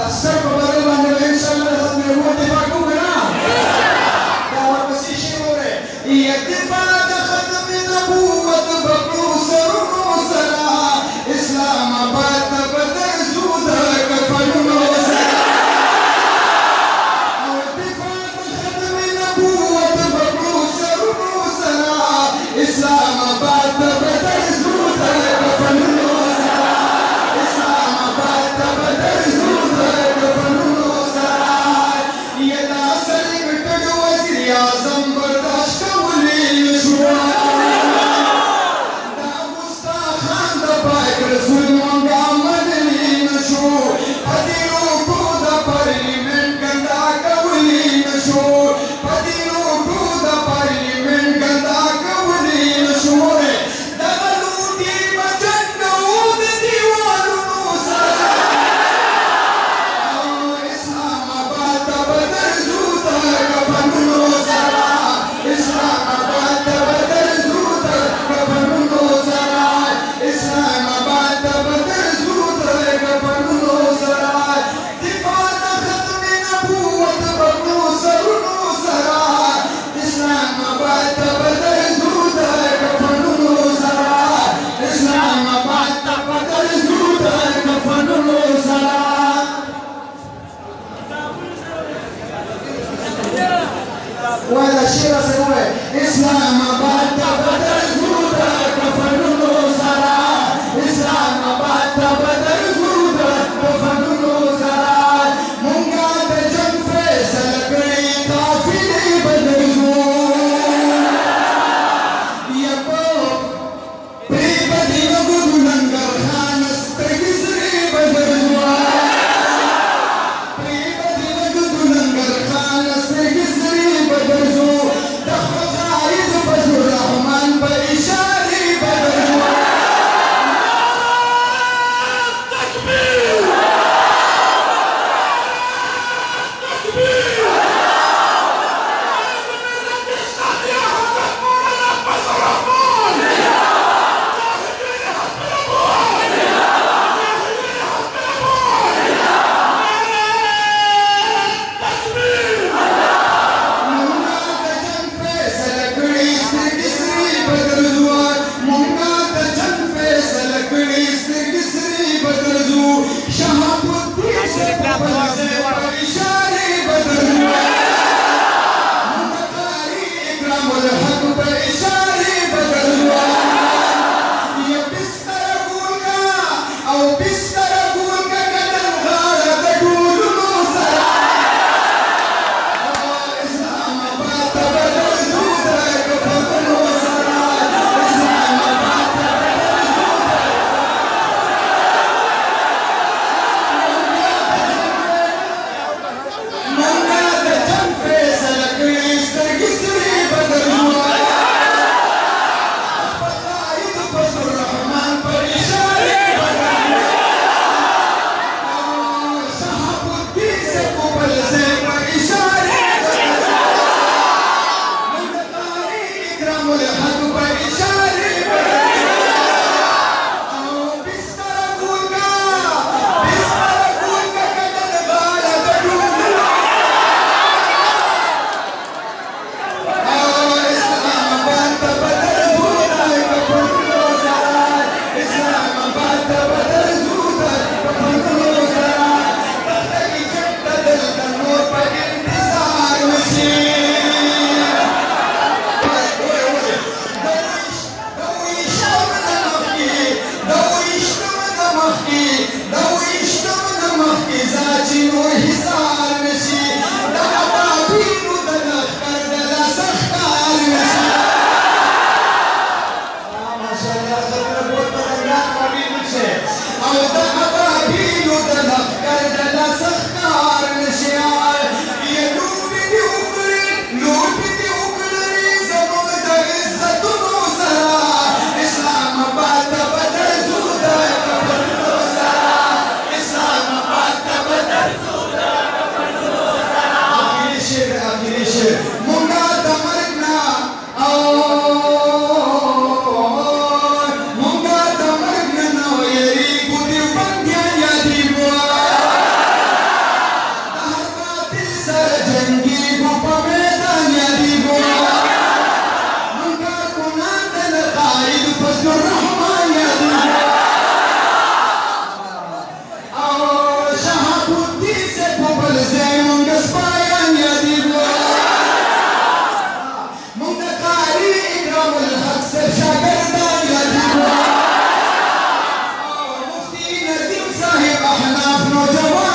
افسر په باره باندې به انشاءالله د مېرمنو دفاع کوو که نه دا ورپسې شعر واورئ دفاع د ختم نبوت به کړو سرونو سره اسلام آباد ته به درځو د کفنونو سره او دفاع د ختم نبوت به کړو سرونو سره اسلام آباد ته به درځو د کفنونو سره اسلام آباد ته به درځو د کفنونو سره دا سلیکټډ وزیر اعظم برداشت کولی نشو دا مستخان د پاک رسول مونږه منلی نشو په دې روکو د پارلیمنټ ګندا کولی نشو په دې روکو د پارلیمنټ ګندا کولی نشو دغه لوټې به جنګ کوو د دیوالونو سره او اسلام آباد ته به درځو د کفنونو سره اسلام آباد ته به درځو د کفنونو سره اسلام آباد ته به درځو د کفنونو سره دفاع د ختم نبوت به کړو سرونو سره اسلام آباد ته به درځو د کفنونو سره اسلام آباد ته به درځو د کفنونو سره ولا شيء سوى اسلام آباد ته به درځو د کفنونو سره اسلام آباد ته به درځو د کفنونو سره مونږه د جنګ فیصله کړې قافلې به درځو یا په پرې به د یهودو لنګرخان سترګې سرې به درځو پرې به د یهودو لنګرخان سترګې سرې به درځو د قاید فضل الرحمن په اشارې به درځو نوجوان